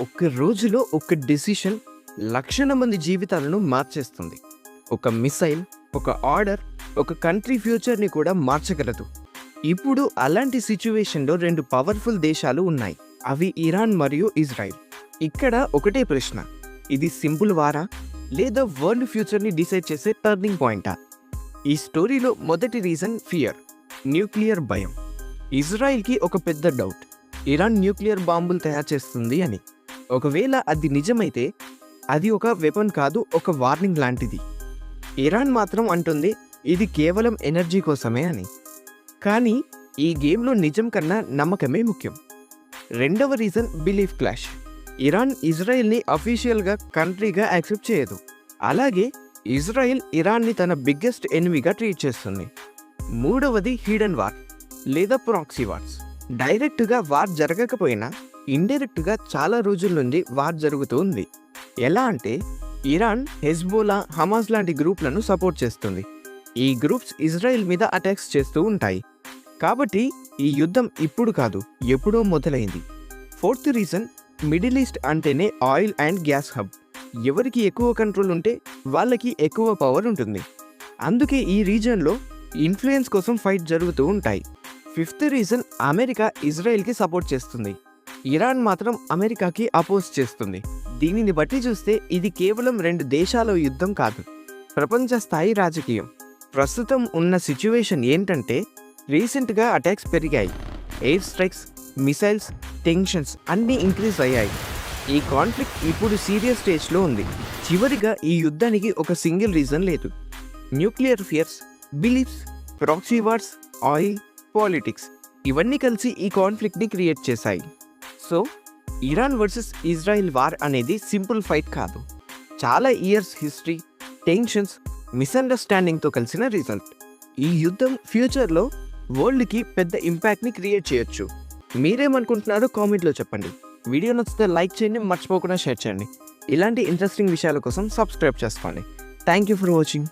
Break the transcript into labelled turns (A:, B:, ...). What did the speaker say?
A: ఒక్క రోజులో ఒక డెసిషన్ లక్షల మంది జీవితాలను మార్చేస్తుంది. ఒక మిసైల్, ఒక ఆర్డర్, ఒక కంట్రీ ఫ్యూచర్ని కూడా మార్చగలదు. ఇప్పుడు అలాంటి సిచ్యువేషన్లో రెండు పవర్ఫుల్ దేశాలు ఉన్నాయి. అవి ఇరాన్ మరియు ఇజ్రాయిల్. ఇక్కడ ఒకటే ప్రశ్న, ఇది సింపుల్ వారా లేదా వరల్డ్ ఫ్యూచర్ని డిసైడ్ చేసే టర్నింగ్ పాయింటా? ఈ స్టోరీలో మొదటి రీజన్ ఫియర్, న్యూక్లియర్ భయం. ఇజ్రాయిల్కి ఒక పెద్ద డౌట్, ఇరాన్ న్యూక్లియర్ బాంబులు తయారు చేస్తుంది అని. ఒకవేళ అది నిజమైతే అది ఒక వెపన్ కాదు, ఒక వార్నింగ్ లాంటిది. ఇరాన్ మాత్రం అంటుంది ఇది కేవలం ఎనర్జీ కోసమే అని. కానీ ఈ గేమ్లో నిజం కన్నా నమ్మకమే ముఖ్యం. రెండవ రీజన్ బిలీఫ్ క్లాష్. ఇరాన్ ఇజ్రాయెల్ని అఫీషియల్గా కంట్రీగా యాక్సెప్ట్ చేయదు. అలాగే ఇజ్రాయెల్ ఇరాన్ని తన బిగ్గెస్ట్ ఎనిమీగా ట్రీట్ చేస్తుంది. మూడవది హిడెన్ వార్ లేదా ప్రాక్సీ వార్స్. డైరెక్ట్గా వార్ జరగకపోయినా ఇండైరెక్ట్గా చాలా రోజుల నుండి వార్ జరుగుతూ ఉంది. ఎలా అంటే ఇరాన్ హెజ్బోలా, హమాస్ లాంటి గ్రూప్లను సపోర్ట్ చేస్తుంది. ఈ గ్రూప్స్ ఇజ్రాయెల్ మీద అటాక్స్ చేస్తూ ఉంటాయి. కాబట్టి ఈ యుద్ధం ఇప్పుడు కాదు, ఎప్పుడో మొదలైంది. ఫోర్త్ రీజన్ మిడిల్ ఈస్ట్ అంటేనే ఆయిల్ అండ్ గ్యాస్ హబ్. ఎవరికి ఎక్కువ కంట్రోల్ ఉంటే వాళ్ళకి ఎక్కువ పవర్ ఉంటుంది. అందుకే ఈ రీజన్లో ఇన్ఫ్లుయెన్స్ కోసం ఫైట్ జరుగుతూ ఉంటాయి. ఫిఫ్త్ రీజన్ అమెరికా ఇజ్రాయెల్కి సపోర్ట్ చేస్తుంది. ఇరాన్ మాత్రం అమెరికాకి అపోజ్ చేస్తుంది. దీనిని బట్టి చూస్తే ఇది కేవలం రెండు దేశాల యుద్ధం కాదు, ప్రపంచ స్థాయి రాజకీయం. ప్రస్తుతం ఉన్న సిచ్యువేషన్ ఏంటంటే రీసెంట్గా అటాక్స్ పెరిగాయి. ఎయిర్ స్ట్రైక్స్, మిసైల్స్, టెన్షన్స్ అన్నీ ఇంక్రీజ్ అయ్యాయి. ఈ కాన్ఫ్లిక్ట్ ఇప్పుడు సీరియస్ స్టేజ్లో ఉంది. చివరిగా ఈ యుద్ధానికి ఒక సింగిల్ రీజన్ లేదు. Nuclear fears, beliefs, proxy wars, oil, politics ఇవన్నీ కలిసి ఈ కాన్ఫ్లిక్ట్ని క్రియేట్ చేశాయి. So Iran versus Israel war అనేది సింపుల్ ఫైట్ కాదు, చాలా ఇయర్స్ హిస్టరీ, టెన్షన్స్, మిస్అండర్స్టాండింగ్తో కలిసిన రిజల్ట్. ఈ యుద్ధం ఫ్యూచర్లో వరల్డ్కి పెద్ద ఇంపాక్ట్ని క్రియేట్ చేయొచ్చు. మీరేమనుకుంటున్నారో కామెంట్లో చెప్పండి. వీడియో నచ్చితే లైక్ చేయండి, మర్చిపోకుండా షేర్ చేయండి. ఇలాంటి ఇంట్రెస్టింగ్ విషయాల కోసం సబ్స్క్రైబ్ చేసుకోండి. Thank you for watching.